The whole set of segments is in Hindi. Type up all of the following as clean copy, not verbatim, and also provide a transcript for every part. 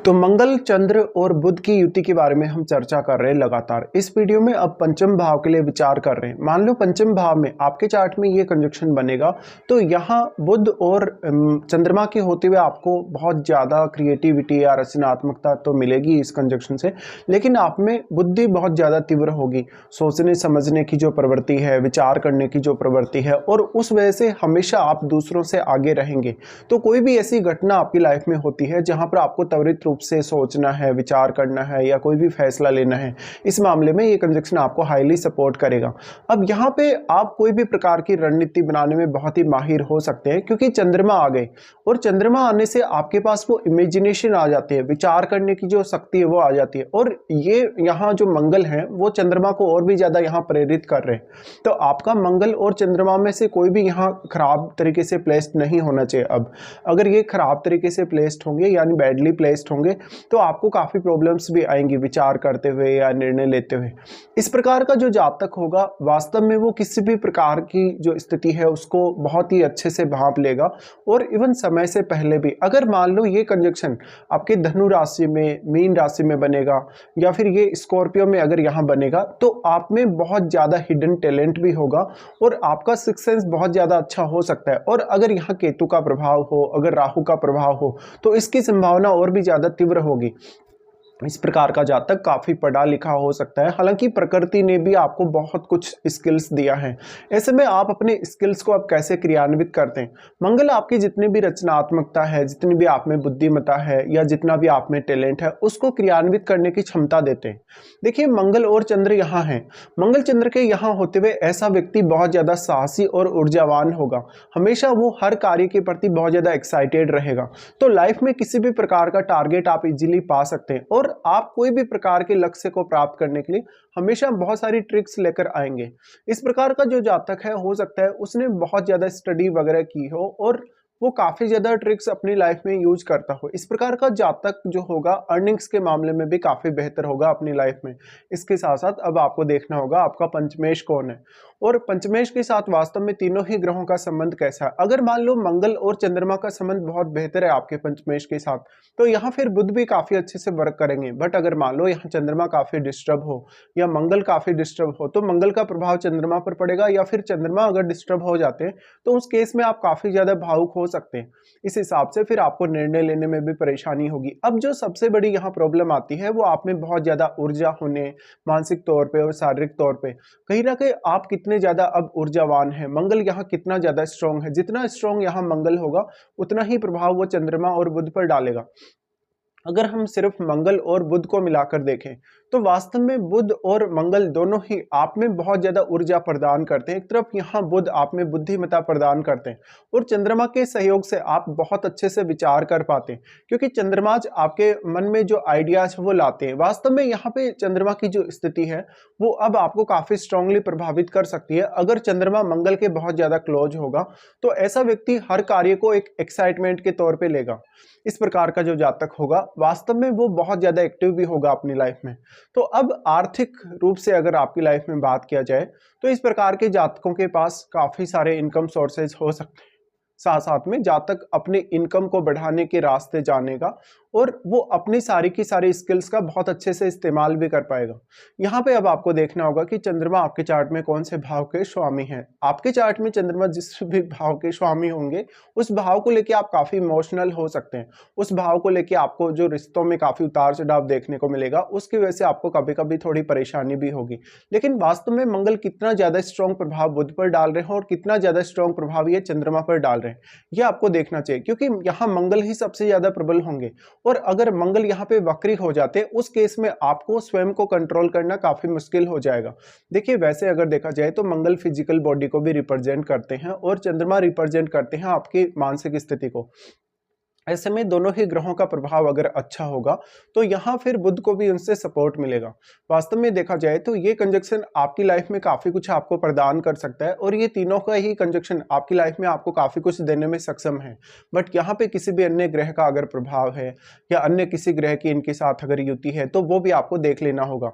तो मंगल, चंद्र और बुध की युति के बारे में हम चर्चा कर रहे हैं लगातार। इस वीडियो में अब पंचम भाव के लिए विचार कर रहे हैं। मान लो पंचम भाव में आपके चार्ट में ये कंजक्शन बनेगा, तो यहाँ बुध और चंद्रमा के होते हुए आपको बहुत ज़्यादा क्रिएटिविटी या रचनात्मकता तो मिलेगी इस कंजक्शन से, लेकिन आप में बुद्धि बहुत ज़्यादा तीव्र होगी। सोचने समझने की जो प्रवृत्ति है, विचार करने की जो प्रवृत्ति है, और उस वजह से हमेशा आप दूसरों से आगे रहेंगे। तो कोई भी ऐसी घटना आपकी लाइफ में होती है जहाँ पर आपको त्वरित रूप से सोचना है, विचार करना है या कोई भी फैसला लेना है, इस मामले में ये कंजक्शन आपको हाईली सपोर्ट करेगा। अब यहाँ पे आप कोई भी प्रकार की रणनीति बनाने में बहुत ही माहिर हो सकते हैं, क्योंकि चंद्रमा आ गए और चंद्रमा आने से आपके पास वो इमेजिनेशन आ जाती है, विचार करने की जो शक्ति है वो आ जाती है। और ये यहाँ जो मंगल है वो चंद्रमा को और भी ज्यादा यहाँ प्रेरित कर रहे हैं। तो आपका मंगल और चंद्रमा में से कोई भी यहाँ खराब तरीके से प्लेस्ड नहीं होना चाहिए। अब अगर ये खराब तरीके से प्लेस्ड होंगे यानी बैडली प्लेस्ड होंगे तो आपको काफी प्रॉब्लम्स भी आएंगी विचार करते हुए या निर्णय लेते हुए। इस प्रकार का जो जातक होगा वास्तव में वो किसी भी प्रकार की जो स्थिति है उसको बहुत ही अच्छे से भांप लेगा, और इवन समय से पहले भी। अगर मान लो ये कंजक्शन आपके धनु राशि में, मीन राशि में बनेगा या फिर ये स्कॉर्पियो में अगर यहाँ बनेगा, तो आप में बहुत ज्यादा हिडन टैलेंट भी होगा और आपका सिक्स सेंस बहुत ज्यादा अच्छा हो सकता है। और अगर यहाँ केतु का प्रभाव हो, अगर राहु का प्रभाव हो, तो इसकी संभावना और भी ज्यादा तीव्र होगी। इस प्रकार का जातक काफी पढ़ा लिखा हो सकता है। हालांकि प्रकृति ने भी आपको बहुत कुछ स्किल्स दिया है। ऐसे में आप अपने स्किल्स को अब कैसे क्रियान्वित करते हैं? मंगल आपकी जितनी भी रचनात्मकता है, जितनी भी आप में बुद्धिमत्ता है या जितना भी आप में टैलेंट है, उसको क्रियान्वित करने की क्षमता देते हैं। देखिए, मंगल और चंद्र यहाँ है। मंगल चंद्र के यहाँ होते हुए ऐसा व्यक्ति बहुत ज्यादा साहसी और ऊर्जावान होगा। हमेशा वो हर कार्य के प्रति बहुत ज्यादा एक्साइटेड रहेगा। तो लाइफ में किसी भी प्रकार का टारगेट आप इजीली पा सकते हैं, और आप कोई भी प्रकार के लक्ष्य को प्राप्त करने के लिए हमेशा बहुत सारी ट्रिक्स लेकर आएंगे। इस प्रकार का जो जातक है, हो सकता है उसने बहुत ज्यादा स्टडी वगैरह की हो और वो काफी ज्यादा ट्रिक्स अपनी लाइफ में यूज करता हो। इस प्रकार का जातक जो होगा अर्निंग्स के मामले में भी काफी बेहतर होगा अपनी लाइफ में। इसके साथ साथ अब आपको देखना होगा आपका पंचमेश कौन है, और पंचमेश के साथ वास्तव में तीनों ही ग्रहों का संबंध कैसा है। अगर मान लो मंगल और चंद्रमा का संबंध बहुत बेहतर है आपके पंचमेश के साथ, तो यहाँ फिर बुध भी काफी अच्छे से वर्क करेंगे। बट अगर मान लो यहाँ चंद्रमा काफी डिस्टर्ब हो या मंगल काफी डिस्टर्ब हो, तो मंगल का प्रभाव चंद्रमा पर पड़ेगा, या फिर चंद्रमा अगर डिस्टर्ब हो जाते हैं तो उस केस में आप काफी ज्यादा भावुक हो सकते हैं। इस हिसाब से फिर आपको निर्णय लेने में भी परेशानी होगी। अब जो सबसे बड़ी यहाँ प्रॉब्लम आती है वो आप में बहुत ज्यादा ऊर्जा होने, मानसिक तौर पे और शारीरिक तौर पे कहीं ना कहीं आप कितने ज्यादा अब ऊर्जावान है, मंगल यहाँ कितना ज्यादा स्ट्रांग है। जितना स्ट्रांग यहाँ मंगल होगा उतना ही प्रभाव वो चंद्रमा और बुध पर डालेगा। अगर हम सिर्फ मंगल और बुध को मिलाकर देखें तो वास्तव में बुध और मंगल दोनों ही आप में बहुत ज्यादा ऊर्जा प्रदान करते हैं। एक तरफ यहाँ बुध आप में बुद्धिमत्ता प्रदान करते हैं, और चंद्रमा के सहयोग से आप बहुत अच्छे से विचार कर पाते हैं, क्योंकि चंद्रमा आपके मन में जो आइडियाज वो लाते हैं। वास्तव में यहाँ पे चंद्रमा की जो स्थिति है वो अब आपको काफी स्ट्रांगली प्रभावित कर सकती है। अगर चंद्रमा मंगल के बहुत ज्यादा क्लोज होगा तो ऐसा व्यक्ति हर कार्य को एक एक्साइटमेंट के तौर पे लेगा। इस प्रकार का जो जातक होगा वास्तव में वो बहुत ज्यादा एक्टिव भी होगा अपनी लाइफ में। तो अब आर्थिक रूप से अगर आपकी लाइफ में बात किया जाए तो इस प्रकार के जातकों के पास काफी सारे इनकम सोर्सेज हो सकते हैं। साथ साथ में जातक अपने इनकम को बढ़ाने के रास्ते जानेगा, और वो अपनी सारी की सारी स्किल्स का बहुत अच्छे से इस्तेमाल भी कर पाएगा। यहाँ पे अब आपको देखना होगा कि चंद्रमा आपके चार्ट में कौन से भाव के स्वामी हैं। आपके चार्ट में चंद्रमा जिस भी भाव के स्वामी होंगे उस भाव को लेके आप काफी इमोशनल हो सकते हैं। उस भाव को लेके आपको जो रिश्तों में काफी उतार चढ़ाव देखने को मिलेगा, उसकी वजह से आपको कभी कभी थोड़ी परेशानी भी होगी। लेकिन वास्तव में मंगल कितना ज्यादा स्ट्रॉन्ग प्रभाव बुध पर डाल रहे हैं और कितना ज्यादा स्ट्रॉन्ग प्रभाव ये चंद्रमा पर डाल रहे हैं, ये आपको देखना चाहिए, क्योंकि यहाँ मंगल ही सबसे ज्यादा प्रबल होंगे। और अगर मंगल यहाँ पे वक्री हो जाते उस केस में आपको स्वयं को कंट्रोल करना काफी मुश्किल हो जाएगा। देखिए, वैसे अगर देखा जाए तो मंगल फिजिकल बॉडी को भी रिप्रेजेंट करते हैं और चंद्रमा रिप्रेजेंट करते हैं आपकी मानसिक स्थिति को। ऐसे में दोनों ही ग्रहों का प्रभाव अगर अच्छा होगा तो यहाँ फिर बुध को भी उनसे सपोर्ट मिलेगा। वास्तव में देखा जाए तो ये कंजक्शन आपकी लाइफ में काफी कुछ आपको प्रदान कर सकता है, और ये तीनों का ही कंजक्शन आपकी लाइफ में आपको काफी कुछ देने में सक्षम है। बट यहाँ पे किसी भी अन्य ग्रह का अगर प्रभाव है या अन्य किसी ग्रह की इनके साथ अगर युति है तो वो भी आपको देख लेना होगा।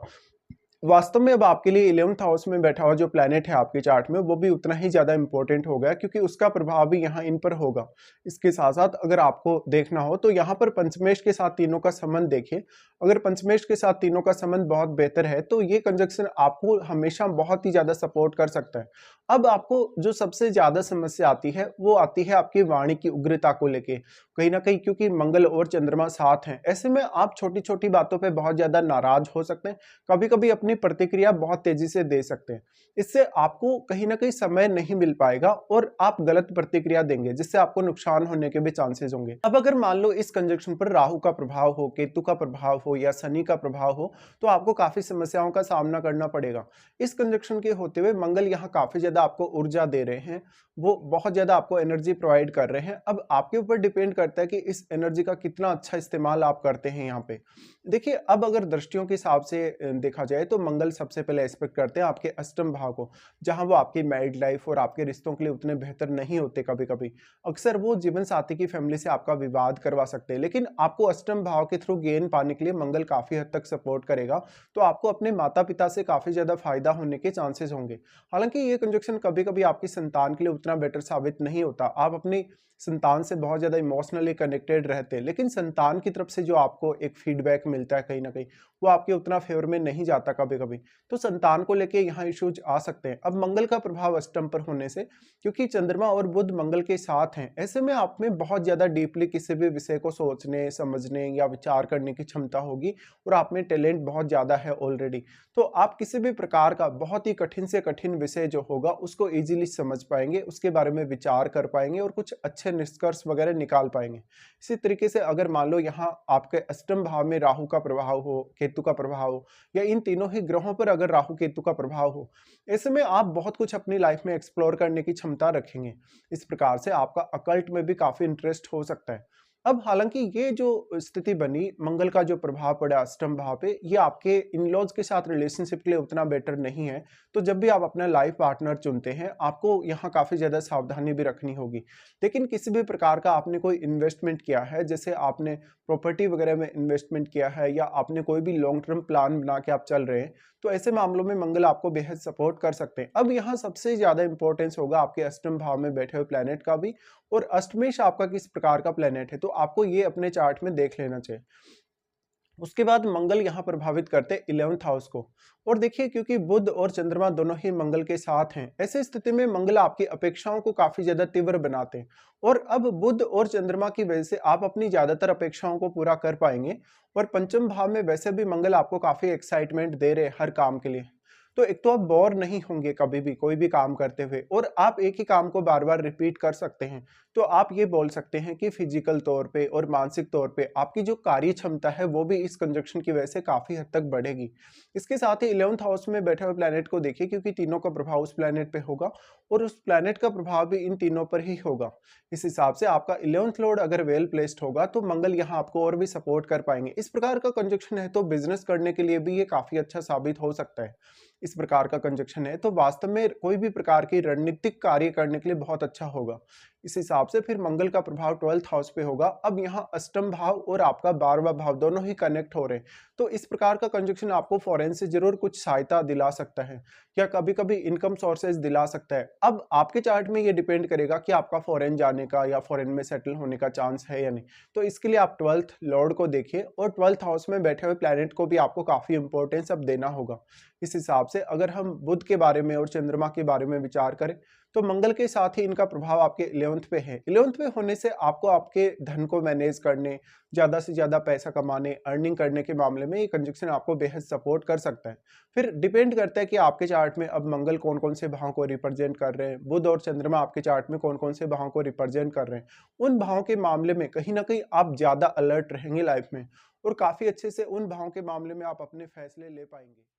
वास्तव में अब आपके लिए 11th हाउस में बैठा हुआ जो प्लैनेट है आपके चार्ट में, वो भी उतना ही ज़्यादा इंपॉर्टेंट हो गया, क्योंकि उसका प्रभाव भी यहाँ इन पर होगा। इसके साथ-साथ अगर आपको देखना हो तो यहाँ पर पंचमेश के साथ तीनों का संबंध देखिए। अगर पंचमेश के साथ तीनों का संबंध बहुत बेहतर है, तो ये कंजंक्शन आपको हमेशा बहुत ही ज़्यादा सपोर्ट कर सकता है। अब आपको जो सबसे ज़्यादा समस्या आती है, वो आती है आपकी वाणी की उग्रता को लेके। कहीं न कहीं क्योंकि मंगल और चंद्रमा साथ हैं, ऐसे में आप छोटी-छोटी बातों पे बहुत ज़्यादा नाराज़ हो सकते हैं। कभी-कभी अपनी प्रतिक्रिया बहुत तेजी से दे सकते हैं। इससे आपको कहीं न कहीं समय नहीं मिल पाएगा और आप गलत प्रतिक्रिया देंगे, जिससे आपको नुकसान होने के भी चांसेस होंगे। अब अगर मान लो इस कंजंक्शन पर राहु का प्रभाव हो, केतु का प्रभाव हो या शनि का प्रभाव हो, तो आपको काफ़ी समस्याओं का सामना करना पड़ेगा। इस कंजंक्शन के होते हुए मंगल यहाँ काफ़ी ज़्यादा आपको ऊर्जा दे रहे हैं, वो बहुत ज़्यादा आपको एनर्जी प्रोवाइड कर रहे हैं। अब आपके ऊपर डिपेंड करता है कि इस एनर्जी का कितना अच्छा इस्तेमाल आप करते हैं यहाँ पे। देखिए, अब अगर दृष्टियों के हिसाब से देखा जाए तो मंगल सबसे पहले एस्पेक्ट करते हैं आपके अष्टम भाव को, जहां वो आपकी मैरिड लाइफ और आपके रिश्तों के लिए उतने बेहतर नहीं होते। कभी-कभी अक्सर वो जीवन साथी की फैमिली से आपका विवाद करवा सकते हैं, लेकिन आपको अष्टम भाव के थ्रू गेन पाने के लिए मंगल काफी हद तक सपोर्ट करेगा। तो आपको अपने माता-पिता से काफी ज्यादा फायदा होने के चांसेस होंगे। हालांकि ये कंजक्शन कभी-कभी आपकी संतान के लिए उतना बेटर साबित नहीं होता। आप अपनी संतान से बहुत ज़्यादा इमोशनली कनेक्टेड रहते हैं, लेकिन संतान की तरफ से जो आपको एक फीडबैक मिलता है कहीं न कहीं, वो आपके उतना फ़ेवर में नहीं जाता कभी-कभी। तो संतान को लेके यहाँ इश्यूज़ आ सकते हैं। अब मंगल का प्रभाव अष्टम पर होने से, क्योंकि चंद्रमा और बुध मंगल के साथ हैं, ऐसे में आप में बहुत ज़्यादा डीपली किसी भी विषय को सोचने, समझने या विचार करने की क्षमता होगी और आप में टैलेंट बहुत ज़्यादा है ऑलरेडी। तो आप किसी भी प्रकार का बहुत ही कठिन से कठिन विषय जो होगा, उसको ईज़िली समझ पाएँगे, उसके बारे में विचार कर पाएँगे और कुछ अच्छे निष्कर्ष वगैरह निकाल पाएँगे। इसी तरीके से अगर मान लो यहाँ आपके अष्टम भाव में राहु का प्रभाव हो, केतु का प्रभाव हो या इन तीनों ही ग्रहों पर अगर राहु केतु का प्रभाव हो, ऐसे में आप बहुत कुछ अपनी लाइफ में एक्सप्लोर करने की क्षमता रखेंगे। इस प्रकार से आपका अकल्ट में भी काफ़ी इंटरेस्ट हो सकता है। अब हालाँकि ये जो स्थिति बनी, मंगल का जो प्रभाव पड़ा अष्टम भाव पे, ये आपके इन-लॉज़ के साथ रिलेशनशिप के लिए उतना बेटर नहीं है। तो जब भी आप अपना लाइफ पार्टनर चुनते हैं, आपको यहाँ काफ़ी ज़्यादा सावधानी भी रखनी होगी। लेकिन किसी भी प्रकार का आपने कोई इन्वेस्टमेंट किया है, जैसे आपने प्रॉपर्टी वगैरह में इन्वेस्टमेंट किया है या आपने कोई भी लॉन्ग टर्म प्लान बना के आप चल रहे हैं, तो ऐसे मामलों में मंगल आपको बेहद सपोर्ट कर सकते हैं। अब यहाँ सबसे ज़्यादा इंपॉर्टेंस होगा आपके अष्टम भाव में बैठे हुए प्लैनेट का भी, और अष्टमेश आपका किस प्रकार का प्लैनेट है, तो आपको ये अपने चार्ट में देख लेना चाहिए। उसके बाद मंगल यहाँ प्रभावित करते हैं 11th हाउस को। और देखिए, क्योंकि बुध और चंद्रमा दोनों ही मंगल के साथ हैं, ऐसे स्थिति में मंगल आपकी अपेक्षाओं को काफी ज्यादा तीव्र बनाते हैं। और अब बुध और चंद्रमा की वजह से आप अपनी ज्यादातर अपेक्षाओं को पूरा कर पाएंगे। और पंचम भाव में वैसे भी मंगल आपको काफी एक्साइटमेंट दे रहे हैं हर काम के लिए। तो एक तो आप बोर नहीं होंगे कभी भी कोई भी काम करते हुए, और आप एक ही काम को बार बार रिपीट कर सकते हैं। तो आप ये बोल सकते हैं कि फिजिकल तौर पे और मानसिक तौर पे आपकी जो कार्य क्षमता है वो भी इस कंजक्शन की वजह से काफी हद तक बढ़ेगी। इसके साथ ही 11th हाउस में बैठे हुए प्लैनेट को देखिए, क्योंकि तीनों का प्रभाव उस प्लैनेट पे होगा और उस प्लैनेट का प्रभाव भी इन तीनों पर ही होगा। इस हिसाब से आपका 11th लॉर्ड अगर वेल प्लेस्ड होगा तो मंगल यहाँ आपको और भी सपोर्ट कर पाएंगे। इस प्रकार का कंजक्शन है तो बिजनेस करने के लिए भी ये काफी अच्छा साबित हो सकता है। इस प्रकार का कंजक्शन है तो वास्तव में कोई भी प्रकार की रणनीतिक कार्य करने के लिए बहुत अच्छा होगा। इस हिसाब से फिर मंगल का प्रभाव 12th हाउस पे होगा। अब यहाँ अष्टम भाव और आपका 12वां भाव दोनों ही कनेक्ट हो रहे हैं, तो इस प्रकार का कंजक्शन आपको फॉरेन से जरूर कुछ सहायता दिला सकता है या कभी कभी इनकम सोर्सेज दिला सकता है। अब आपके चार्ट में ये डिपेंड करेगा कि आपका फॉरेन जाने का या फॉरेन में सेटल होने का चांस है या नहीं। तो इसके लिए आप 12th लॉर्ड को देखिए और 12th हाउस में बैठे हुए प्लैनेट को भी आपको काफी इंपॉर्टेंस अब देना होगा। इस हिसाब से अगर हम बुध के बारे में और चंद्रमा के बारे में विचार करें, तो मंगल के साथ ही इनका प्रभाव आपके 11th पे है। 11th पे होने से आपको आपके धन को मैनेज करने, ज़्यादा से ज़्यादा पैसा कमाने, अर्निंग करने के मामले में ये कंजक्शन आपको बेहद सपोर्ट कर सकता है। फिर डिपेंड करता है कि आपके चार्ट में अब मंगल कौन-कौन से भाव को रिप्रेजेंट कर रहे हैं, बुध और चंद्रमा आपके चार्ट में कौन-कौन से भाव को रिप्रेजेंट कर रहे हैं। उन भावों के मामले में कहीं न कहीं आप ज़्यादा अलर्ट रहेंगे लाइफ में और काफ़ी अच्छे से उन भावों के मामले में आप अपने फैसले ले पाएँगे।